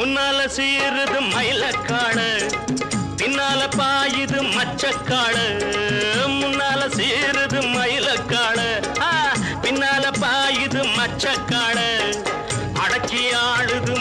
முன்னால சீருது மயிலக்காடு, பின்னால பாயுது மச்சக்காடு. முன்னால சீருது மயிலக்காடு, பின்னால பாயுது மச்சக்காடு. அடக்கி ஆடுது